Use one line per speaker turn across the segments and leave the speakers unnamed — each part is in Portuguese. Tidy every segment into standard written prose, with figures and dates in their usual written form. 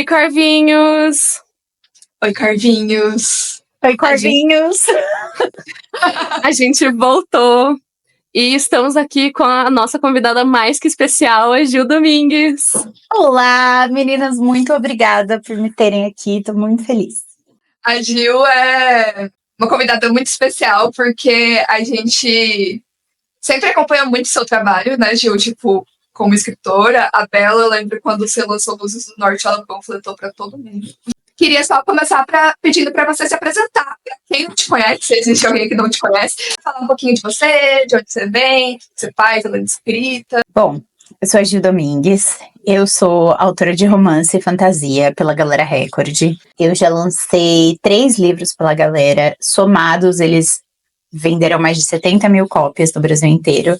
Oi, Corvinhos!
Oi, Corvinhos!
Oi, Corvinhos!
A gente voltou e estamos aqui com a nossa convidada mais que especial, a Gil Domingues.
Olá, meninas, muito obrigada por me terem aqui, tô muito feliz.
A Gil é uma convidada muito especial porque a gente sempre acompanha muito seu trabalho, né, Gil? Tipo, como escritora, a Bela, eu lembro quando você lançou Luzes do Norte, ela panfletou para todo mundo. Queria só começar pedindo para você se apresentar. Quem não te conhece, se existe alguém que não te conhece, falar um pouquinho de você, de onde você vem, o que você faz, além de escrita.
Bom, eu sou a Gil Domingues, eu sou autora de romance e fantasia pela Galera Record. Eu já lancei 3 livros pela Galera, somados eles venderam mais de 70 mil cópias no Brasil inteiro.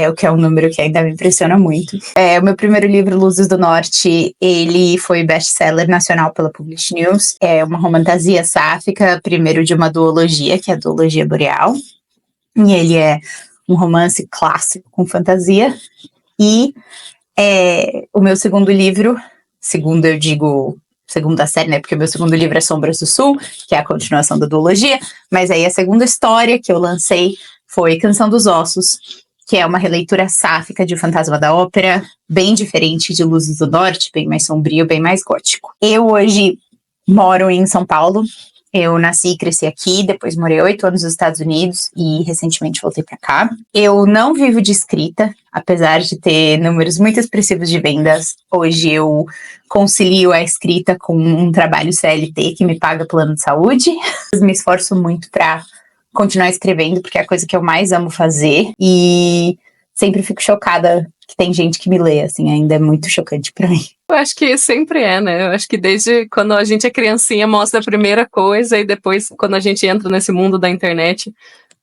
O que é um número que ainda me impressiona muito. O meu primeiro livro, Luzes do Norte, ele foi best-seller nacional pela Publish News. É uma romantasia sáfica, primeiro de uma duologia, que é a duologia boreal. E ele é um romance clássico com fantasia. E o meu segundo livro, segundo eu digo segunda série, né? Porque o meu segundo livro é Sombras do Sul, que é a continuação da duologia. Mas aí a segunda história que eu lancei foi Canção dos Ossos, que é uma releitura sáfica de O Fantasma da Ópera, bem diferente de Luzes do Norte, bem mais sombrio, bem mais gótico. Eu hoje moro em São Paulo, eu nasci e cresci aqui, depois morei 8 anos nos Estados Unidos e recentemente voltei para cá. Eu não vivo de escrita, apesar de ter números muito expressivos de vendas. Hoje eu concilio a escrita com um trabalho CLT que me paga plano de saúde. Eu me esforço muito para continuar escrevendo, porque é a coisa que eu mais amo fazer, e sempre fico chocada que tem gente que me lê, assim, ainda é muito chocante pra mim.
Eu acho que sempre é, né? Eu acho que desde quando a gente é criancinha mostra a primeira coisa e depois quando a gente entra nesse mundo da internet,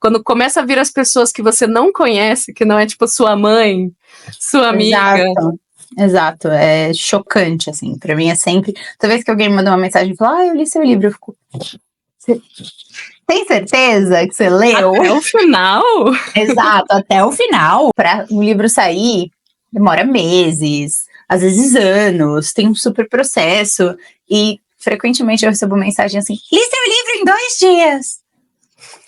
quando começa a vir as pessoas que você não conhece, que não é tipo sua mãe, sua amiga.
Exato, é chocante, assim, pra mim é sempre, toda vez que alguém me manda uma mensagem e fala, eu li seu livro, eu fico... Tem certeza que você leu?
Até o final?
Exato, até o final. Para um livro sair, demora meses, às vezes anos, tem um super processo. E frequentemente eu recebo mensagem assim: li seu livro em 2 dias.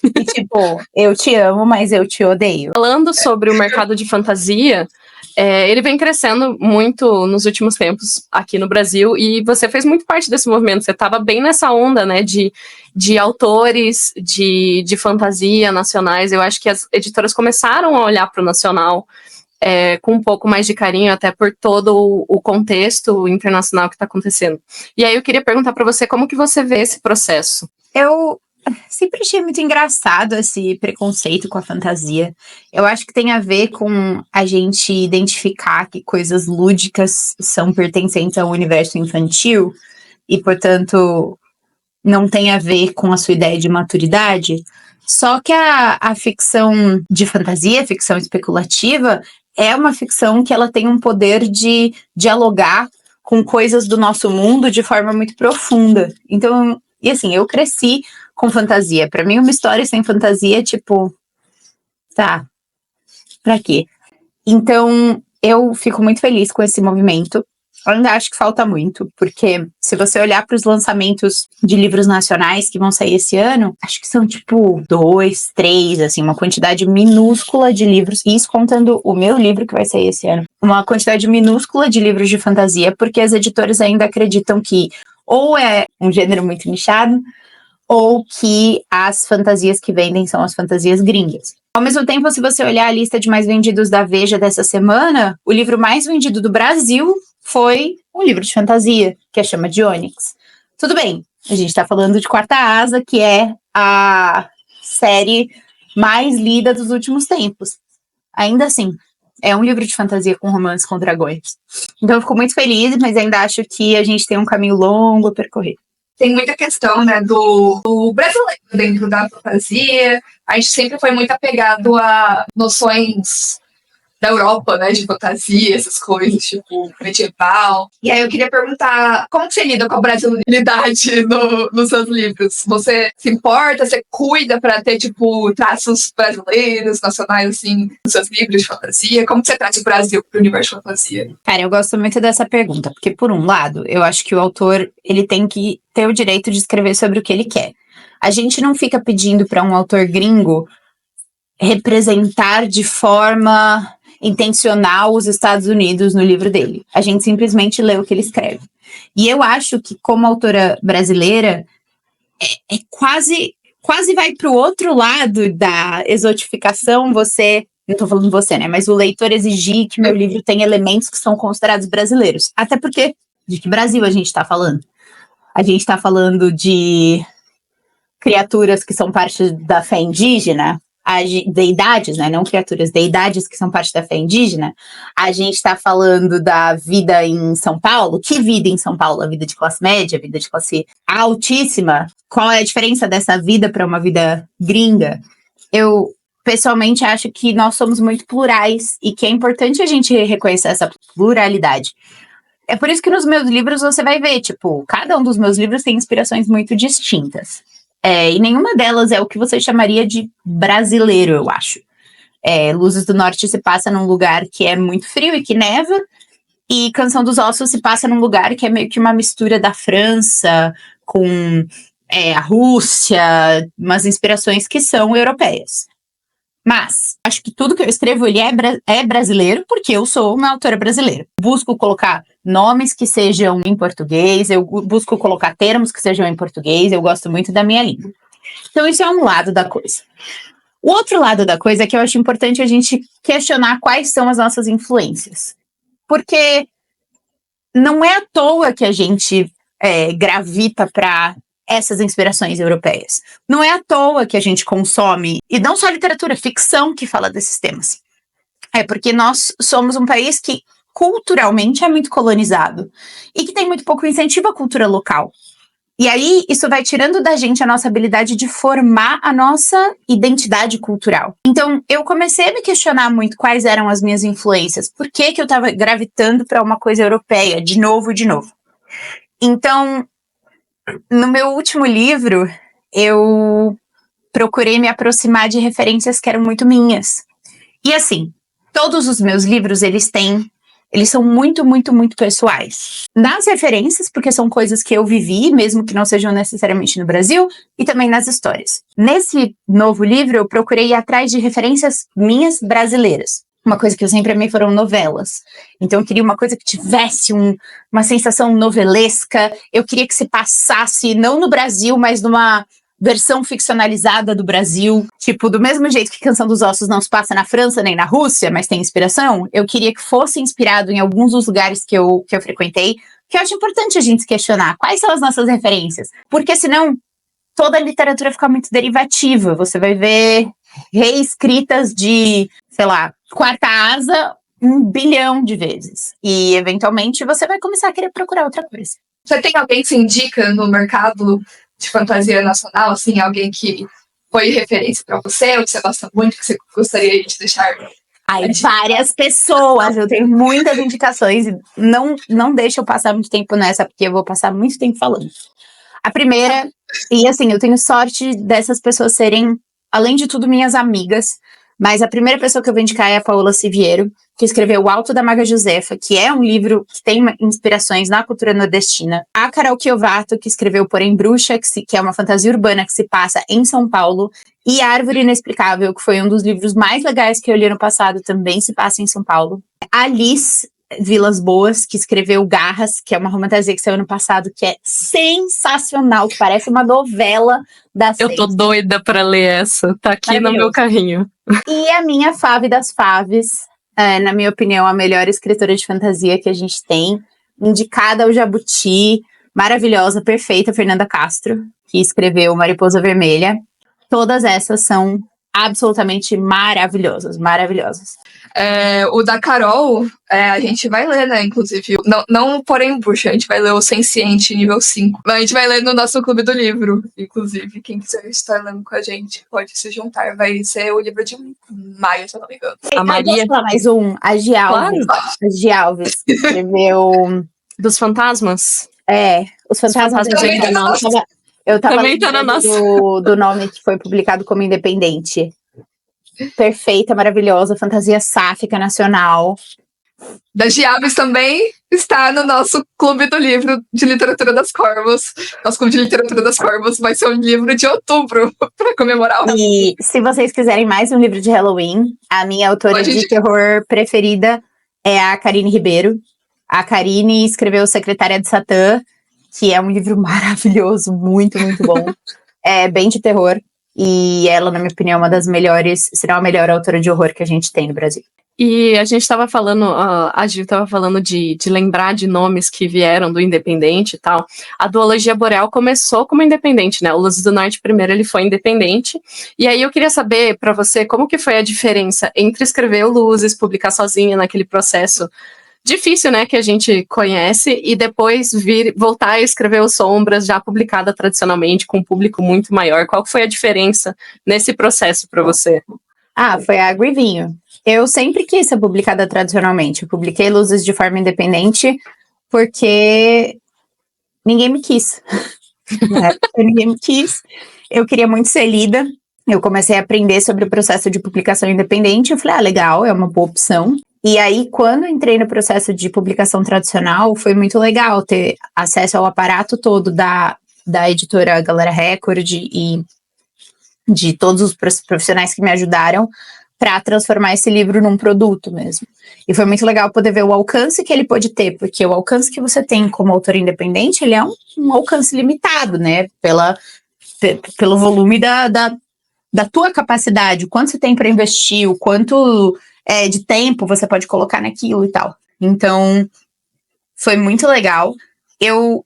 E tipo, eu te amo, mas eu te odeio.
Falando sobre o mercado de fantasia, ele vem crescendo muito nos últimos tempos aqui no Brasil, e você fez muito parte desse movimento. Você estava bem nessa onda, né, de autores de fantasia nacionais. Eu acho que as editoras começaram a olhar para o nacional com um pouco mais de carinho, até por todo o contexto internacional que está acontecendo. E aí eu queria perguntar para você como que você vê esse processo.
Eu sempre achei muito engraçado esse preconceito com a fantasia. Eu acho que tem a ver com a gente identificar que coisas lúdicas são pertencentes ao universo infantil e, portanto, não tem a ver com a sua ideia de maturidade. Só que a ficção de fantasia, a ficção especulativa, é uma ficção que ela tem um poder de dialogar com coisas do nosso mundo de forma muito profunda. Então, e assim, eu cresci com fantasia. Pra mim, uma história sem fantasia é tipo, tá, pra quê? Então, eu fico muito feliz com esse movimento. Eu ainda acho que falta muito, porque se você olhar para os lançamentos de livros nacionais que vão sair esse ano, acho que são tipo 2, 3, assim, uma quantidade minúscula de livros, isso contando o meu livro que vai sair esse ano, uma quantidade minúscula de livros de fantasia, porque as editoras ainda acreditam que ou é um gênero muito nichado, ou que as fantasias que vendem são as fantasias gringas. Ao mesmo tempo, se você olhar a lista de mais vendidos da Veja dessa semana, o livro mais vendido do Brasil foi um livro de fantasia, que é Chama de Ônix. Tudo bem, a gente tá falando de Quarta Asa, que é a série mais lida dos últimos tempos. Ainda assim, é um livro de fantasia com romance com dragões. Então eu fico muito feliz, mas ainda acho que a gente tem um caminho longo a percorrer.
Tem muita questão, né, do brasileiro dentro da fantasia. A gente sempre foi muito apegado a noções da Europa, né, de fantasia, essas coisas, tipo, medieval. E aí eu queria perguntar, como que você lida com a brasilidade nos seus livros? Você se importa, você cuida pra ter, tipo, traços brasileiros, nacionais, assim, nos seus livros de fantasia? Como que você traz o Brasil pro universo de fantasia?
Cara, eu gosto muito dessa pergunta, porque por um lado, eu acho que o autor, ele tem que ter o direito de escrever sobre o que ele quer. A gente não fica pedindo para um autor gringo representar de forma intencional os Estados Unidos no livro dele. A gente simplesmente lê o que ele escreve. E eu acho que, como autora brasileira, é quase vai para o outro lado da exotificação, você, não estou falando você, né, mas o leitor exigir que meu livro tenha elementos que são considerados brasileiros. Até porque, de que Brasil a gente está falando? A gente está falando de criaturas que são parte da fé indígena, deidades, né, não criaturas, deidades que são parte da fé indígena. A gente está falando da vida em São Paulo. Que vida em São Paulo? A vida de classe média, a vida de classe altíssima? Qual é a diferença dessa vida para uma vida gringa? Eu, pessoalmente, acho que nós somos muito plurais e que é importante a gente reconhecer essa pluralidade. É por isso que nos meus livros você vai ver, tipo, cada um dos meus livros tem inspirações muito distintas. E nenhuma delas é o que você chamaria de brasileiro, eu acho. Luzes do Norte se passa num lugar que é muito frio e que neva, e Canção dos Ossos se passa num lugar que é meio que uma mistura da França com a Rússia, umas inspirações que são europeias. Mas acho que tudo que eu escrevo ele é brasileiro, porque eu sou uma autora brasileira. Busco colocar nomes que sejam em português, eu busco colocar termos que sejam em português, eu gosto muito da minha língua. Então isso é um lado da coisa. O outro lado da coisa é que eu acho importante a gente questionar quais são as nossas influências. Porque não é à toa que a gente gravita para essas inspirações europeias. Não é à toa que a gente consome, e não só literatura, ficção que fala desses temas. É porque nós somos um país que culturalmente é muito colonizado e que tem muito pouco incentivo à cultura local. E aí, isso vai tirando da gente a nossa habilidade de formar a nossa identidade cultural. Então, eu comecei a me questionar muito quais eram as minhas influências. Por que eu estava gravitando para uma coisa europeia, de novo. Então, no meu último livro, eu procurei me aproximar de referências que eram muito minhas. E assim, todos os meus livros, eles são muito, muito, muito pessoais. Nas referências, porque são coisas que eu vivi, mesmo que não sejam necessariamente no Brasil, e também nas histórias. Nesse novo livro, eu procurei ir atrás de referências minhas brasileiras. Uma coisa que eu sempre amei foram novelas. Então eu queria uma coisa que tivesse uma sensação novelesca. Eu queria que se passasse, não no Brasil, mas numa versão ficcionalizada do Brasil. Tipo, do mesmo jeito que Canção dos Ossos não se passa na França nem na Rússia, mas tem inspiração, eu queria que fosse inspirado em alguns dos lugares que eu frequentei, que eu acho importante a gente questionar. Quais são as nossas referências? Porque senão, toda a literatura fica muito derivativa. Você vai ver reescritas de, sei lá, Quarta Asa 1 bilhão de vezes. E, eventualmente, você vai começar a querer procurar outra coisa.
Você tem alguém que se indica no mercado de fantasia nacional, assim, alguém que foi referência pra você, ou que você gosta muito, que você gostaria de deixar?
Várias pessoas, eu tenho muitas indicações, e não deixa eu passar muito tempo nessa, porque eu vou passar muito tempo falando. A primeira, e assim, eu tenho sorte dessas pessoas serem, além de tudo, minhas amigas, mas a primeira pessoa que eu vou indicar é a Paola Siviero, que escreveu O Alto da Maga Josefa, que é um livro que tem inspirações na cultura nordestina. A Carol Chiovato, que escreveu Porém Bruxa, que é uma fantasia urbana que se passa em São Paulo. E Árvore Inexplicável, que foi um dos livros mais legais que eu li ano passado, também se passa em São Paulo. A Liz Vilas Boas, que escreveu Garras, que é uma fantasia que saiu ano passado, que é sensacional, que parece uma novela da
Eu tô doida pra ler essa, tá aqui no meu carrinho.
E a minha fave das faves, na minha opinião, a melhor escritora de fantasia que a gente tem, indicada ao Jabuti, maravilhosa, perfeita, Fernanda Castro, que escreveu Mariposa Vermelha. Todas essas são absolutamente maravilhosos, maravilhosos.
O da Carol, a gente vai ler, né, inclusive. Não porém em bruxa, a gente vai ler o Senciente nível 5. Mas a gente vai ler no nosso clube do livro, inclusive. Quem quiser estar lendo com a gente pode se juntar. Vai ser o livro de maio, se eu não me engano.
A Maria.
Posso falar mais um? A Gialves.
Claro.
A Gialves escreveu...
Dos fantasmas?
Os Fantasmas da
Também tá na
Nossa. Eu tava
Também tá na
lembrando do nome que foi publicado como independente. Perfeita, maravilhosa, fantasia sáfica nacional.
Da Giaves também está no nosso clube do livro de literatura das Corvos. Nosso clube de literatura das Corvos vai ser um livro de outubro para comemorar.
E se vocês quiserem mais um livro de Halloween, a minha autora de terror preferida é a Karine Ribeiro. A Karine escreveu Secretária de Satã, que é um livro maravilhoso, muito, muito bom. É bem de terror. E ela, na minha opinião, é uma das melhores, se não a melhor autora de horror que a gente tem no Brasil.
E a gente estava falando, a Gil estava falando de lembrar de nomes que vieram do Independente e tal. A Duologia Boreal começou como independente, né? O Luzes do Norte primeiro ele foi independente. E aí eu queria saber para você como que foi a diferença entre escrever o Luzes, publicar sozinha naquele processo difícil, né, que a gente conhece, e depois voltar a escrever o Sombras, já publicada tradicionalmente, com um público muito maior. Qual foi a diferença nesse processo para você?
Foi a Grivinho. Eu sempre quis ser publicada tradicionalmente. Eu publiquei Luzes de forma independente porque ninguém me quis. Ninguém me quis. Eu queria muito ser lida. Eu comecei a aprender sobre o processo de publicação independente. Eu falei, legal, é uma boa opção. E aí, quando entrei no processo de publicação tradicional, foi muito legal ter acesso ao aparato todo da editora Galera Record e de todos os profissionais que me ajudaram para transformar esse livro num produto mesmo. E foi muito legal poder ver o alcance que ele pôde ter, porque o alcance que você tem como autor independente, ele é um alcance limitado, né? Pelo volume da tua capacidade, o quanto você tem para investir, o quanto de tempo você pode colocar naquilo e tal. Então, foi muito legal. Eu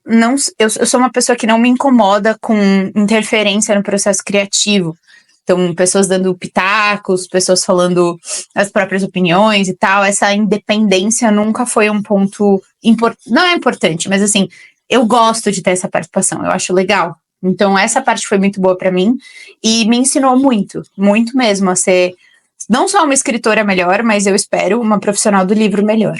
sou uma pessoa que não me incomoda com interferência no processo criativo. Então, pessoas dando pitacos, pessoas falando as próprias opiniões e tal. Essa independência nunca foi um ponto não é importante, mas assim, eu gosto de ter essa participação, eu acho legal. Então, essa parte foi muito boa para mim e me ensinou muito, muito mesmo a ser não só uma escritora melhor, mas eu espero uma profissional do livro melhor.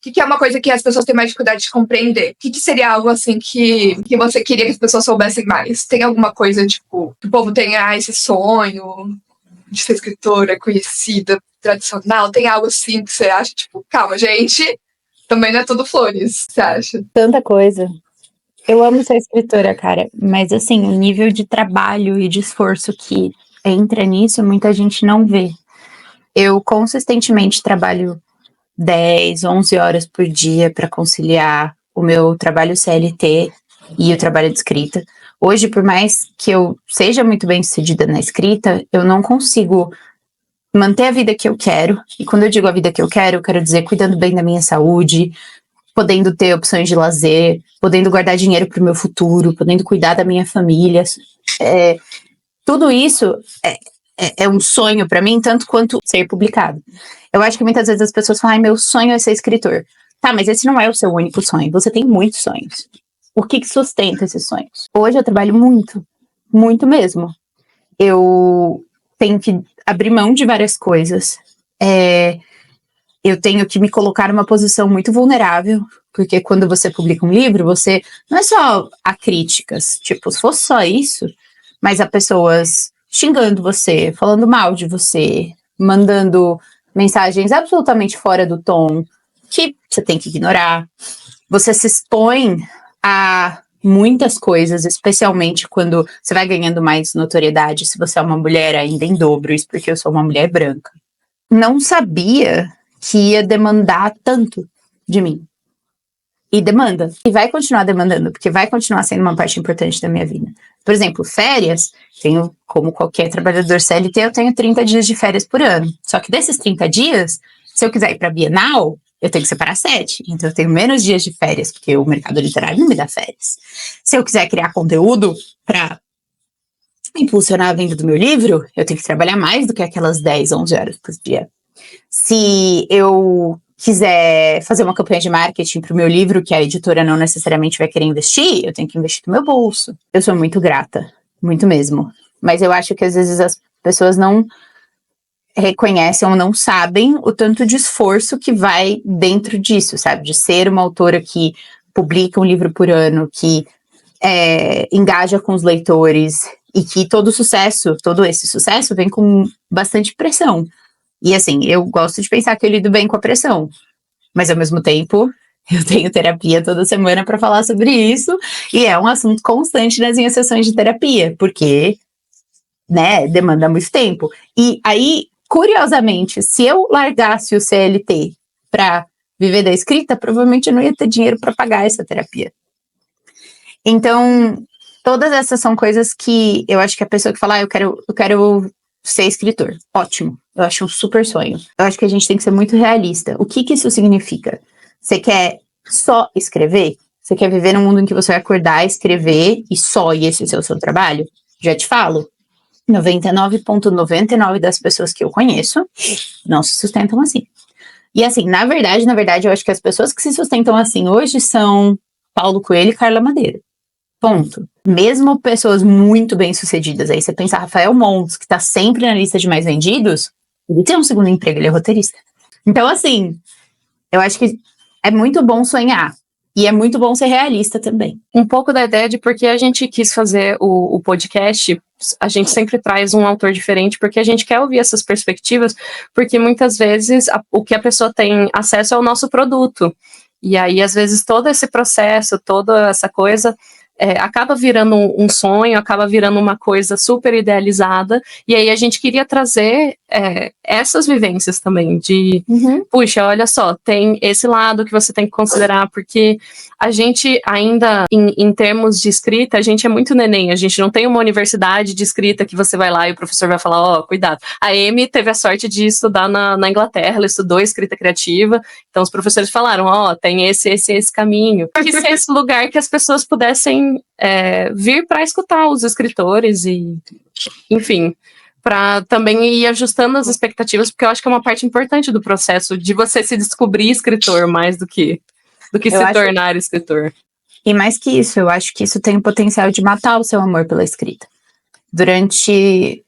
O que é uma coisa que as pessoas têm mais dificuldade de compreender? O que seria algo assim que você queria que as pessoas soubessem mais? Tem alguma coisa, tipo, que o povo tenha esse sonho de ser escritora conhecida, tradicional? Tem algo assim que você acha, tipo, calma, gente, também não é tudo flores, você acha?
Tanta coisa. Eu amo ser escritora, cara, mas assim, o nível de trabalho e de esforço que entra nisso, muita gente não vê. Eu consistentemente trabalho 10, 11 horas por dia para conciliar o meu trabalho CLT e o trabalho de escrita. Hoje, por mais que eu seja muito bem sucedida na escrita, eu não consigo manter a vida que eu quero. E quando eu digo a vida que eu quero dizer cuidando bem da minha saúde, podendo ter opções de lazer, podendo guardar dinheiro para o meu futuro, podendo cuidar da minha família. Tudo isso é um sonho para mim, tanto quanto ser publicado. Eu acho que muitas vezes as pessoas falam, meu sonho é ser escritor. Tá, mas esse não é o seu único sonho, você tem muitos sonhos. O que sustenta esses sonhos? Hoje eu trabalho muito, muito mesmo. Eu tenho que abrir mão de várias coisas. Eu tenho que me colocar numa posição muito vulnerável, porque quando você publica um livro, você não é só há críticas, tipo, se fosse só isso, mas há pessoas xingando você, falando mal de você, mandando mensagens absolutamente fora do tom, que você tem que ignorar. Você se expõe a muitas coisas, especialmente quando você vai ganhando mais notoriedade, se você é uma mulher ainda em dobro, isso porque eu sou uma mulher branca. Não sabia que ia demandar tanto de mim. E demanda. E vai continuar demandando, porque vai continuar sendo uma parte importante da minha vida. Por exemplo, férias, tenho, como qualquer trabalhador CLT, eu tenho 30 dias de férias por ano. Só que desses 30 dias, se eu quiser ir para a Bienal, eu tenho que separar 7. Então eu tenho menos dias de férias, porque o mercado literário não me dá férias. Se eu quiser criar conteúdo para impulsionar a venda do meu livro, eu tenho que trabalhar mais do que aquelas 10, 11 horas por dia. Se eu quiser fazer uma campanha de marketing para o meu livro, que a editora não necessariamente vai querer investir, eu tenho que investir do meu bolso. Eu sou muito grata, muito mesmo. Mas eu acho que às vezes as pessoas não reconhecem ou não sabem o tanto de esforço que vai dentro disso, sabe? De ser uma autora que publica um livro por ano, que engaja com os leitores e que todo esse sucesso vem com bastante pressão. E assim, eu gosto de pensar que eu lido bem com a pressão, mas ao mesmo tempo eu tenho terapia toda semana para falar sobre isso e é um assunto constante nas minhas sessões de terapia, porque, né, demanda muito tempo. E aí, curiosamente, se eu largasse o CLT para viver da escrita, provavelmente eu não ia ter dinheiro para pagar essa terapia. Então, todas essas são coisas que eu acho que a pessoa que fala, eu quero ser escritor, ótimo, eu acho um super sonho. Eu acho que a gente tem que ser muito realista. O que isso significa? Você quer só escrever? Você quer viver num mundo em que você vai acordar, escrever e esse é o seu trabalho? Já te falo, 99,99% das pessoas que eu conheço não se sustentam assim. E assim, na verdade, eu acho que as pessoas que se sustentam assim hoje são Paulo Coelho e Carla Madeira. Ponto. Mesmo pessoas muito bem-sucedidas, aí você pensa Rafael Montes, que tá sempre na lista de mais vendidos, ele tem um segundo emprego, ele é roteirista. Então, assim, eu acho que é muito bom sonhar. E é muito bom ser realista também.
Um pouco da ideia de porque a gente quis fazer o podcast, a gente sempre traz um autor diferente, porque a gente quer ouvir essas perspectivas, porque muitas vezes o que a pessoa tem acesso é o nosso produto. E aí, às vezes, todo esse processo, toda essa coisa acaba virando um sonho, acaba virando uma coisa super idealizada, e aí a gente queria trazer essas vivências também, de, puxa, olha só, tem esse lado que você tem que considerar, porque a gente ainda, em termos de escrita, a gente é muito neném, a gente não tem uma universidade de escrita que você vai lá e o professor vai falar, ó, cuidado. A Amy teve a sorte de estudar na Inglaterra, ela estudou escrita criativa, então os professores falaram, ó, tem esse caminho. Quis ser esse lugar que as pessoas pudessem vir para escutar os escritores e, enfim, para também ir ajustando as expectativas, porque eu acho que é uma parte importante do processo de você se descobrir escritor mais do que se tornar escritor.
E mais que isso, eu acho que isso tem o potencial de matar o seu amor pela escrita. Durante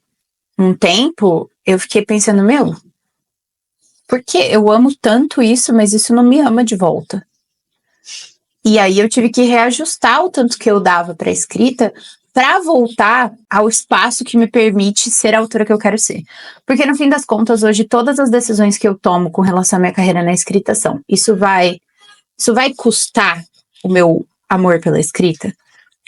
um tempo, eu fiquei pensando, porque eu amo tanto isso, mas isso não me ama de volta. E aí eu tive que reajustar o tanto que eu dava para a escrita para voltar ao espaço que me permite ser a autora que eu quero ser. Porque no fim das contas, hoje, todas as decisões que eu tomo com relação à minha carreira na escrita são, isso vai custar o meu amor pela escrita?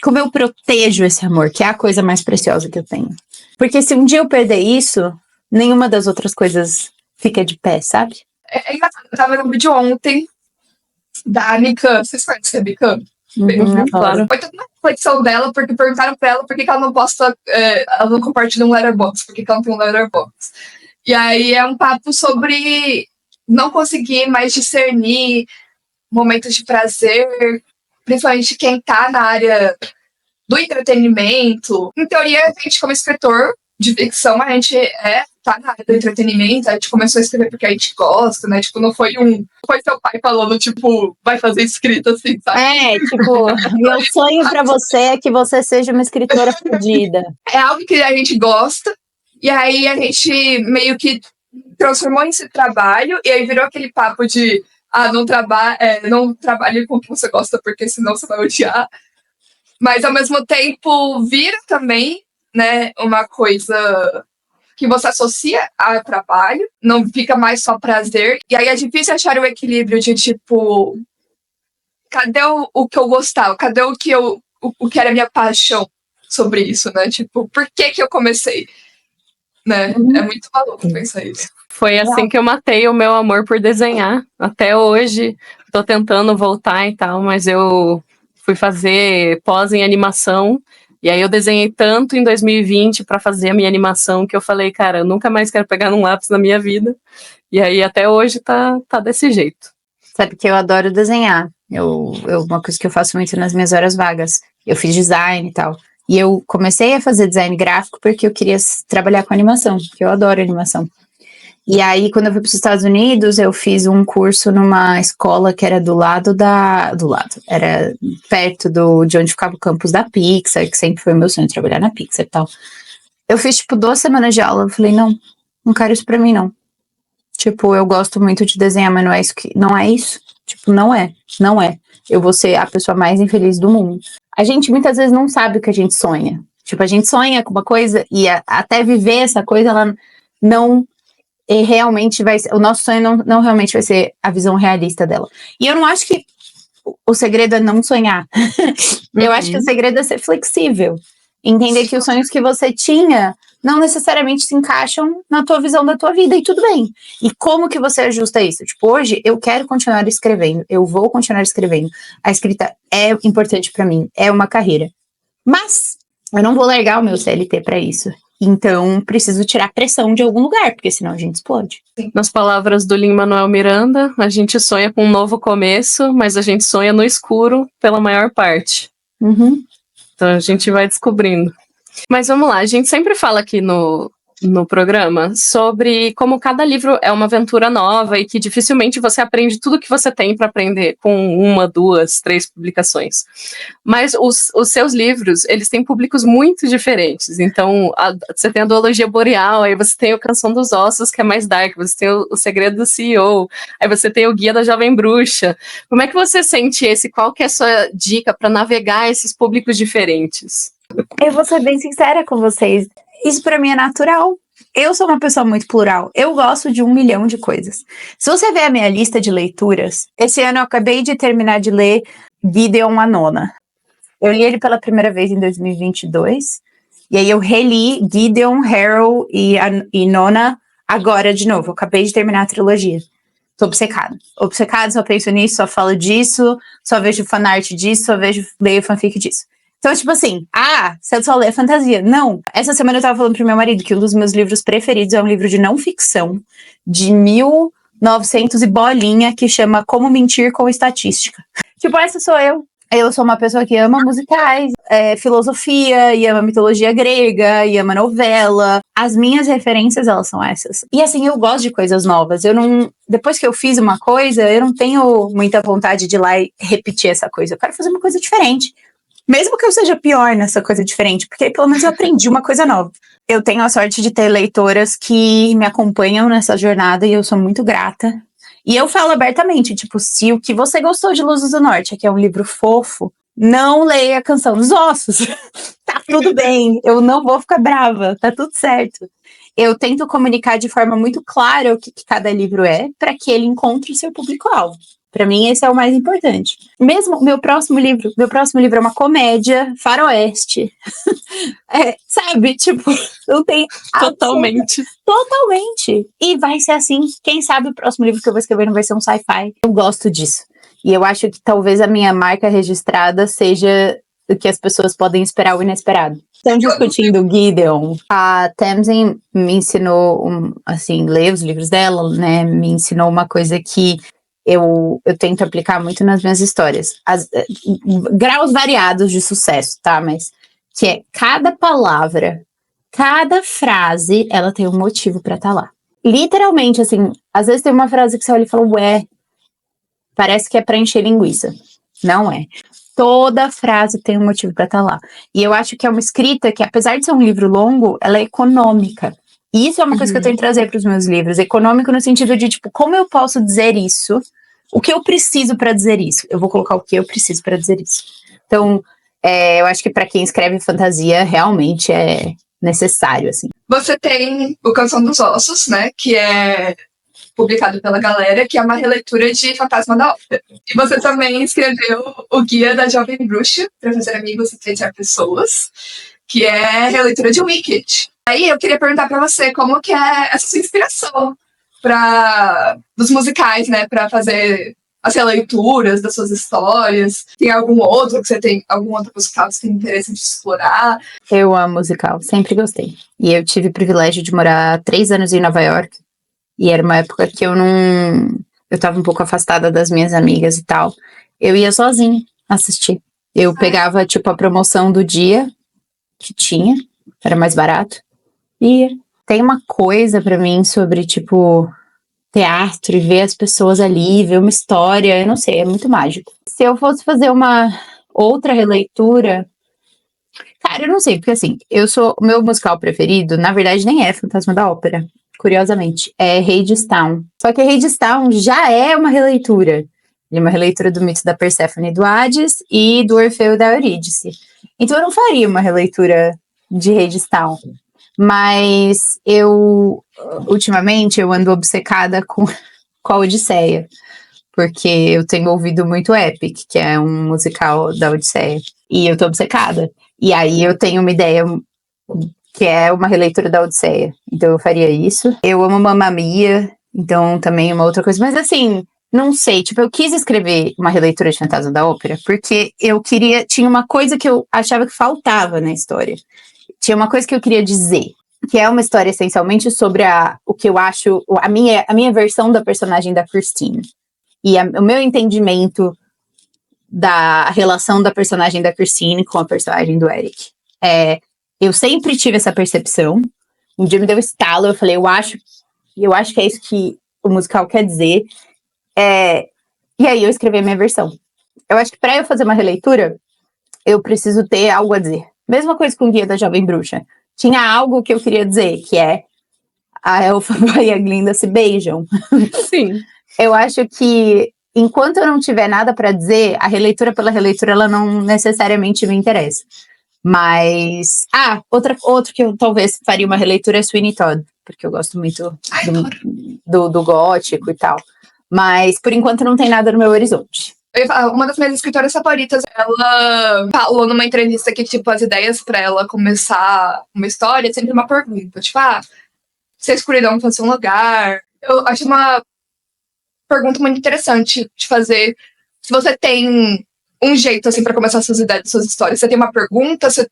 Como eu protejo esse amor, que é a coisa mais preciosa que eu tenho? Porque se um dia eu perder isso, nenhuma das outras coisas fica de pé, sabe?
Eu tava no vídeo ontem da Mikan, vocês conhecem a Mikan?
Claro.
Foi toda uma reflexão dela, porque perguntaram pra ela por que ela não posta, ela não compartilha um letterbox, por que ela não tem um letterbox. E aí é um papo sobre não conseguir mais discernir momentos de prazer, principalmente quem tá na área do entretenimento. Em teoria, a gente, como escritor de ficção, a gente tá na área do entretenimento, a gente começou a escrever porque a gente gosta, né? Tipo, não foi seu pai falando, tipo, vai fazer escrita assim, sabe?
Tipo, meu sonho pra você é que você seja uma escritora fodida.
É algo que a gente gosta, e aí a gente meio que transformou em esse trabalho, e aí virou aquele papo de não trabalhe com o que você gosta, porque senão você vai odiar. Mas, ao mesmo tempo, vira também, né, uma coisa que você associa ao trabalho, não fica mais só prazer. E aí é difícil achar o equilíbrio de, tipo, cadê o que eu gostava? Cadê o que era minha paixão sobre isso, né? Tipo, por que eu comecei? Né? É muito maluco pensar isso.
Foi assim que eu matei o meu amor por desenhar. Até hoje, tô tentando voltar e tal, mas eu fui fazer pós em animação, e aí eu desenhei tanto em 2020 para fazer a minha animação, que eu falei, cara, eu nunca mais quero pegar num lápis na minha vida. E aí até hoje tá desse jeito.
Sabe que eu adoro desenhar. Uma coisa que eu faço muito nas minhas horas vagas. Eu fiz design e tal. E eu comecei a fazer design gráfico porque eu queria trabalhar com animação, porque eu adoro animação. E aí, quando eu fui para os Estados Unidos, eu fiz um curso numa escola que era era perto de onde ficava o campus da Pixar, que sempre foi meu sonho, trabalhar na Pixar e tal. Eu fiz, 2 semanas de aula, eu falei, não quero isso pra mim, não. Tipo, eu gosto muito de desenhar, mas não é isso. Tipo, não é. Eu vou ser a pessoa mais infeliz do mundo. A gente muitas vezes não sabe o que a gente sonha. Tipo, a gente sonha com uma coisa e até viver essa coisa, ela não realmente vai ser, o nosso sonho não realmente vai ser a visão realista dela. E eu não acho que o segredo é não sonhar. Eu acho que o segredo é ser flexível. Entender que os sonhos que você tinha não necessariamente se encaixam na tua visão da tua vida, e tudo bem. E como que você ajusta isso? Tipo, hoje eu quero continuar escrevendo, eu vou continuar escrevendo. A escrita é importante pra mim, é uma carreira. Mas eu não vou largar o meu CLT pra isso. Então, preciso tirar pressão de algum lugar, porque senão a gente explode.
Nas palavras do Lin-Manuel Miranda, a gente sonha com um novo começo, mas a gente sonha no escuro pela maior parte.
Uhum.
Então a gente vai descobrindo. Mas vamos lá, a gente sempre fala aqui no programa sobre como cada livro é uma aventura nova e que dificilmente você aprende tudo que você tem para aprender com 1, 2, 3 publicações. Mas os seus livros, eles têm públicos muito diferentes. Então, você tem a Duologia Boreal, aí você tem o Canção dos Ossos, que é mais dark, você tem o Segredo do CEO, aí você tem o Guia da Jovem Bruxa. Como é que você sente qual que é a sua dica para navegar esses públicos diferentes?
Eu vou ser bem sincera com vocês. Isso pra mim é natural. Eu sou uma pessoa muito plural. Eu gosto de 1 milhão de coisas. Se você ver a minha lista de leituras, esse ano eu acabei de terminar de ler Gideon a Nona. Eu li ele pela primeira vez em 2022. E aí eu reli Gideon, Harold e Nona agora de novo. Eu acabei de terminar a trilogia. Tô obcecada. Obcecada, só penso nisso, só falo disso, só vejo fanart disso, leio fanfic disso. Então, tipo assim, você só lê fantasia. Não. Essa semana eu tava falando pro meu marido que um dos meus livros preferidos é um livro de não ficção, de 1900 e bolinha, que chama Como Mentir com Estatística. Tipo, essa sou eu. Eu sou uma pessoa que ama musicais, filosofia, e ama mitologia grega, e ama novela. As minhas referências, elas são essas. E assim, eu gosto de coisas novas. Depois que eu fiz uma coisa, eu não tenho muita vontade de ir lá e repetir essa coisa. Eu quero fazer uma coisa diferente. Mesmo que eu seja pior nessa coisa diferente, porque aí pelo menos eu aprendi uma coisa nova. Eu tenho a sorte de ter leitoras que me acompanham nessa jornada e eu sou muito grata. E eu falo abertamente, tipo, se o que você gostou de Luzes do Norte, que é um livro fofo, não leia a Canção dos Ossos. Tá tudo bem, eu não vou ficar brava, tá tudo certo. Eu tento comunicar de forma muito clara o que cada livro é, para que ele encontre o seu público-alvo. Pra mim, esse é o mais importante. Mesmo meu próximo livro é uma comédia faroeste. Sabe? Tipo, não tem...
Totalmente.
Totalmente. E vai ser assim. Quem sabe o próximo livro que eu vou escrever não vai ser um sci-fi. Eu gosto disso. E eu acho que talvez a minha marca registrada seja o que as pessoas podem esperar o inesperado. Estão discutindo Gideon. A Tamsin me ensinou, ler os livros dela, né? Me ensinou uma coisa que eu tento aplicar muito nas minhas histórias. Graus variados de sucesso, tá? Mas que é cada palavra, cada frase, ela tem um motivo pra estar lá. Literalmente, assim, às vezes tem uma frase que você olha e fala, ué, parece que é pra encher linguiça. Não é. Toda frase tem um motivo pra estar lá. E eu acho que é uma escrita que, apesar de ser um livro longo, ela é econômica. E isso é uma coisa que eu tenho que trazer para os meus livros. Econômico no sentido de, tipo, como eu posso dizer isso? O que eu preciso para dizer isso? Eu vou colocar o que eu preciso para dizer isso. Então, eu acho que para quem escreve fantasia, realmente é necessário, assim.
Você tem o Canção dos Ossos, né? Que é publicado pela Galera, que é uma releitura de Fantasma da Ópera. E você também escreveu o Guia da Jovem Bruxa, para fazer amigos e enfrentar pessoas, que é releitura de Wicked. Aí eu queria perguntar para você como que é essa sua inspiração dos musicais, né? Para fazer as releituras das suas histórias. Tem algum outro musical que você tem interesse de explorar?
Eu amo musical, sempre gostei. E eu tive o privilégio de morar 3 anos em Nova York. E era uma época que eu tava um pouco afastada das minhas amigas e tal. Eu ia sozinha assistir. Eu pegava, tipo, a promoção do dia que tinha, era mais barato. E tem uma coisa pra mim sobre, tipo, teatro e ver as pessoas ali, ver uma história, eu não sei, é muito mágico. Se eu fosse fazer uma outra releitura, cara, eu não sei, porque assim, o meu musical preferido, na verdade, nem é Fantasma da Ópera, curiosamente, é Hadestown. Só que Hadestown já é uma releitura. Ele é uma releitura do mito da Perséfone e do Hades e do Orfeu e da Eurídice. Então eu não faria uma releitura de Hadestown. Mas ultimamente, eu ando obcecada com a Odisseia. Porque eu tenho ouvido muito Epic, que é um musical da Odisseia. E eu tô obcecada. E aí eu tenho uma ideia que é uma releitura da Odisseia. Então eu faria isso. Eu amo Mamma Mia, então também é uma outra coisa. Mas assim, não sei, tipo, eu quis escrever uma releitura de Fantasma da Ópera porque tinha uma coisa que eu achava que faltava na história. Tinha uma coisa que eu queria dizer, que é uma história essencialmente sobre o que eu acho, a minha versão da personagem da Christine. E o meu entendimento da relação da personagem da Christine com a personagem do Eric. Eu sempre tive essa percepção. Um dia me deu um estalo, eu falei, eu acho que é isso que o musical quer dizer. E aí eu escrevi a minha versão. Eu acho que para eu fazer uma releitura, eu preciso ter algo a dizer. Mesma coisa com o Guia da Jovem Bruxa. Tinha algo que eu queria dizer, que é a Elphaba e a Glinda se beijam.
Sim.
Eu acho que, enquanto eu não tiver nada para dizer, a releitura pela releitura, ela não necessariamente me interessa. Mas, outro que eu talvez faria uma releitura é Sweeney Todd, porque eu gosto muito do gótico e tal. Mas, por enquanto, não tem nada no meu horizonte.
Uma das minhas escritoras favoritas, ela falou numa entrevista que, tipo, as ideias pra ela começar uma história é sempre uma pergunta. Tipo, se a escuridão fosse um lugar. Eu acho uma pergunta muito interessante de fazer. Se você tem um jeito, assim, pra começar suas ideias, suas histórias. Você tem uma pergunta, você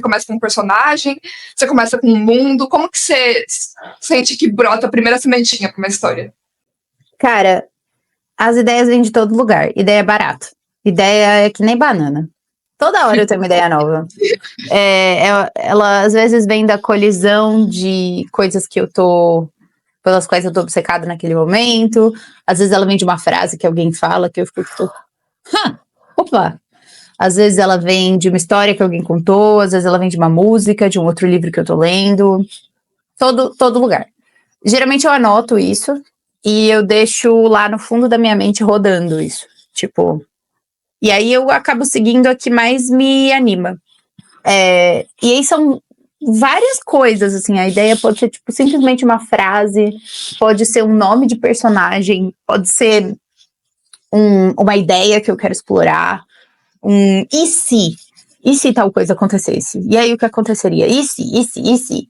começa com um personagem, você começa com um mundo. Como que você sente que brota a primeira sementinha pra uma história?
Cara, as ideias vêm de todo lugar. Ideia é barato. Ideia é que nem banana. Toda hora eu tenho uma ideia nova. Ela às vezes vem da colisão de coisas pelas quais eu tô obcecada naquele momento. Às vezes ela vem de uma frase que alguém fala que eu fico tipo, opa! Às vezes ela vem de uma história que alguém contou, às vezes ela vem de uma música, de um outro livro que eu tô lendo. Todo lugar. Geralmente eu anoto isso e eu deixo lá no fundo da minha mente rodando isso. Tipo, e aí eu acabo seguindo a que mais me anima. E aí são várias coisas, assim, a ideia pode ser, tipo, simplesmente uma frase, pode ser um nome de personagem, pode ser uma ideia que eu quero explorar, e se tal coisa acontecesse? E aí o que aconteceria? E se?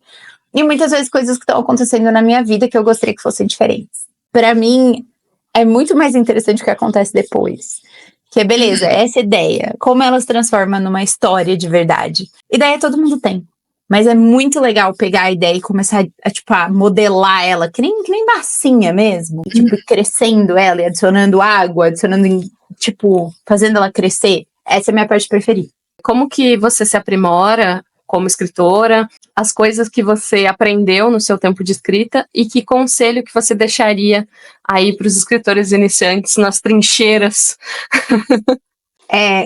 E muitas vezes coisas que estão acontecendo na minha vida que eu gostaria que fossem diferentes. Para mim, é muito mais interessante o que acontece depois. Que é, beleza, essa ideia, como ela se transforma numa história de verdade. Ideia todo mundo tem. Mas é muito legal pegar a ideia e começar a modelar ela, que nem massinha mesmo. Tipo, crescendo ela e adicionando água, fazendo ela crescer. Essa é a minha parte preferida.
Como que você se aprimora como escritora? As coisas que você aprendeu no seu tempo de escrita e que conselho que você deixaria aí para os escritores iniciantes nas trincheiras?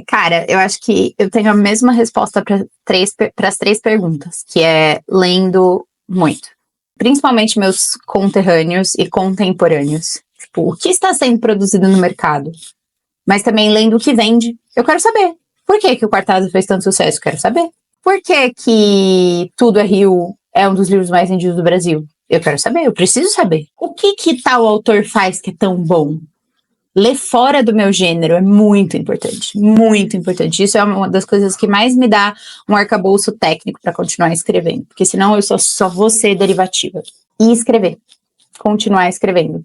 Cara, eu acho que eu tenho a mesma resposta para as três perguntas, que é lendo muito. Principalmente meus conterrâneos e contemporâneos. Tipo, o que está sendo produzido no mercado? Mas também lendo o que vende. Eu quero saber. Por que o Quartado fez tanto sucesso? Eu quero saber. Por que Tudo é Rio é um dos livros mais vendidos do Brasil? Eu quero saber, eu preciso saber. O que tal autor faz que é tão bom? Ler fora do meu gênero é muito importante. Muito importante. Isso é uma das coisas que mais me dá um arcabouço técnico para continuar escrevendo. Porque senão eu só vou ser derivativa. E escrever. Continuar escrevendo.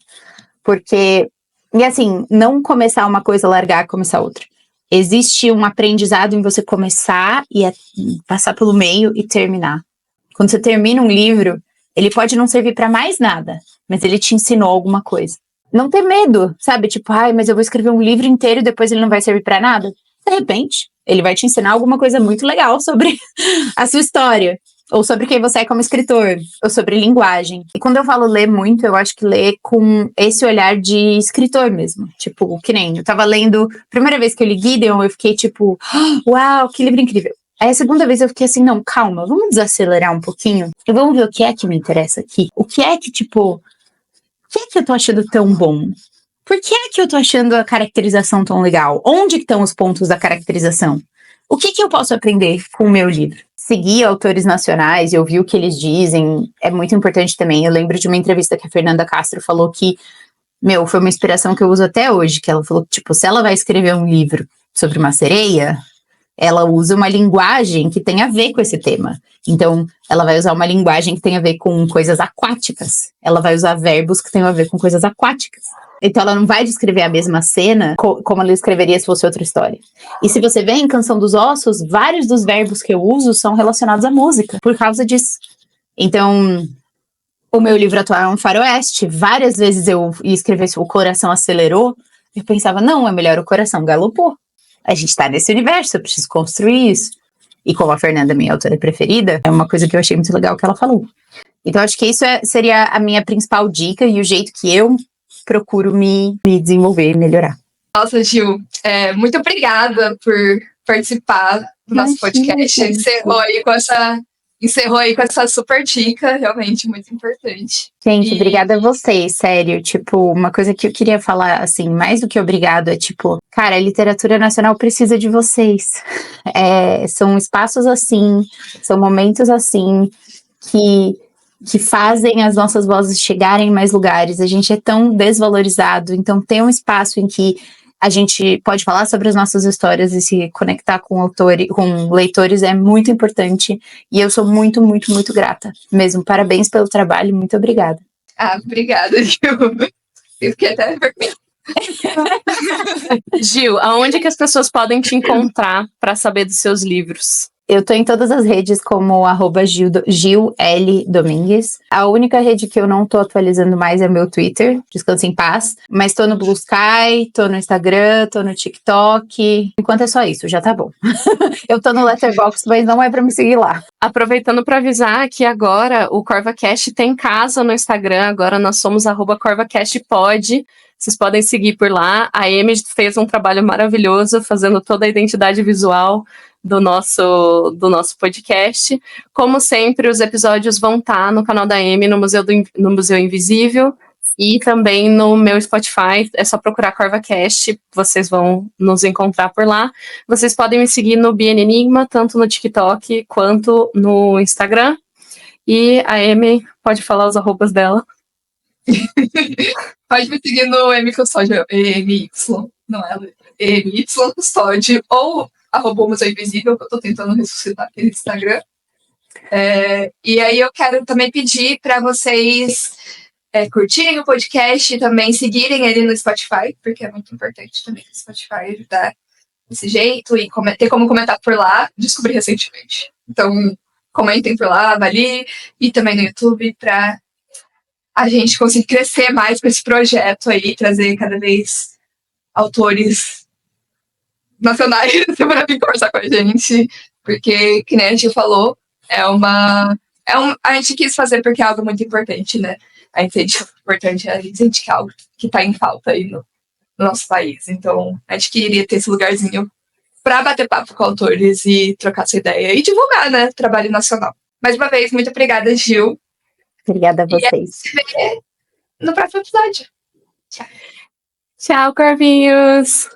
Porque, e assim, não começar uma coisa, largar, começar outra. Existe um aprendizado em você começar e passar pelo meio e terminar. Quando você termina um livro, ele pode não servir para mais nada, mas ele te ensinou alguma coisa. Não ter medo, sabe? Tipo, mas eu vou escrever um livro inteiro e depois ele não vai servir para nada. De repente, Ele vai te ensinar alguma coisa muito legal sobre a sua história, ou sobre quem você é como escritor, ou sobre linguagem. E quando eu falo ler muito, eu acho que ler com esse olhar de escritor mesmo. Tipo, que nem eu tava lendo, primeira vez que eu li Gideon, eu fiquei tipo, uau, que livro incrível. Aí a segunda vez eu fiquei assim, não, calma, vamos desacelerar um pouquinho e vamos ver o que é que me interessa aqui. O que é que, tipo, o que é que eu tô achando tão bom? Por que é que eu tô achando a caracterização tão legal? Onde estão os pontos da caracterização? O que eu posso aprender com o meu livro? Seguir autores nacionais e ouvir o que eles dizem é muito importante também. Eu lembro de uma entrevista que a Fernanda Castro falou que, foi uma inspiração que eu uso até hoje, que ela falou que, tipo, se ela vai escrever um livro sobre uma sereia, ela usa uma linguagem que tem a ver com esse tema. Então, ela vai usar uma linguagem que tem a ver com coisas aquáticas. Ela vai usar verbos que tenham a ver com coisas aquáticas. Então, ela não vai descrever a mesma cena como ela escreveria se fosse outra história. E se você vê em Canção dos Ossos, vários dos verbos que eu uso são relacionados à música, por causa disso. Então, o meu livro atual é um faroeste. Várias vezes eu ia escrever se o coração acelerou. Eu pensava, não, é melhor o coração galopou. A gente tá nesse universo, eu preciso construir isso. E como a Fernanda é minha autora preferida, é uma coisa que eu achei muito legal que ela falou. Então, acho que isso seria a minha principal dica e o jeito que eu procuro me desenvolver e melhorar.
Nossa, Gil, muito obrigada por participar do nosso podcast. Encerrou aí com essa super dica, realmente muito importante.
Gente, obrigada a vocês, sério. Tipo, uma coisa que eu queria falar, assim, mais do que obrigado, é tipo, cara, a literatura nacional precisa de vocês. São espaços assim, são momentos assim, que fazem as nossas vozes chegarem em mais lugares. A gente é tão desvalorizado, então ter um espaço em que a gente pode falar sobre as nossas histórias e se conectar com leitores é muito importante. E eu sou muito, muito, muito grata mesmo. Parabéns pelo trabalho, muito obrigada.
Obrigada, Gil. Eu fiquei até vermelha.
Gil, aonde que as pessoas podem te encontrar para saber dos seus livros?
Eu tô em todas as redes como @Gil L. Domingues. A única rede que eu não tô atualizando mais é o meu Twitter, Descanse em Paz. Mas tô no Blue Sky, tô no Instagram, tô no TikTok. Enquanto é só isso, já tá bom. Eu tô no Letterboxd, mas não é pra me seguir lá.
Aproveitando para avisar que agora o CorvaCast tem casa no Instagram. Agora nós somos @CorvaCastPod. Vocês podem seguir por lá. A Amy fez um trabalho maravilhoso fazendo toda a identidade visual do nosso podcast. Como sempre, os episódios vão estar no canal da Amy, no Museu Invisível, e também no meu Spotify. É só procurar CorvaCast, vocês vão nos encontrar por lá. Vocês podem me seguir no BN Enigma, tanto no TikTok quanto no Instagram. E a Amy pode falar os arrobas dela.
Pode me seguir no MCustódio, MY, não é? MY Custódio, ou @Museu Invisível, que eu tô tentando ressuscitar aquele Instagram. E aí eu quero também pedir para vocês curtirem o podcast e também seguirem ele no Spotify, porque é muito importante também no Spotify ajudar desse jeito e ter como comentar por lá. Descobri recentemente. Então, comentem por lá, avaliem, e também no YouTube para a gente conseguir crescer mais com esse projeto aí, trazer cada vez autores nacionais para vir conversar com a gente, porque, que nem a gente falou, a gente quis fazer porque é algo muito importante, né? A gente sente importante, a gente sente que é algo que está em falta aí no nosso país. Então, a gente queria ter esse lugarzinho para bater papo com autores e trocar essa ideia e divulgar, né? Trabalho nacional. Mais uma vez, muito obrigada, Gil.
Obrigada a vocês.
E a gente se vê no próximo episódio. Tchau.
Tchau, Corvinhos!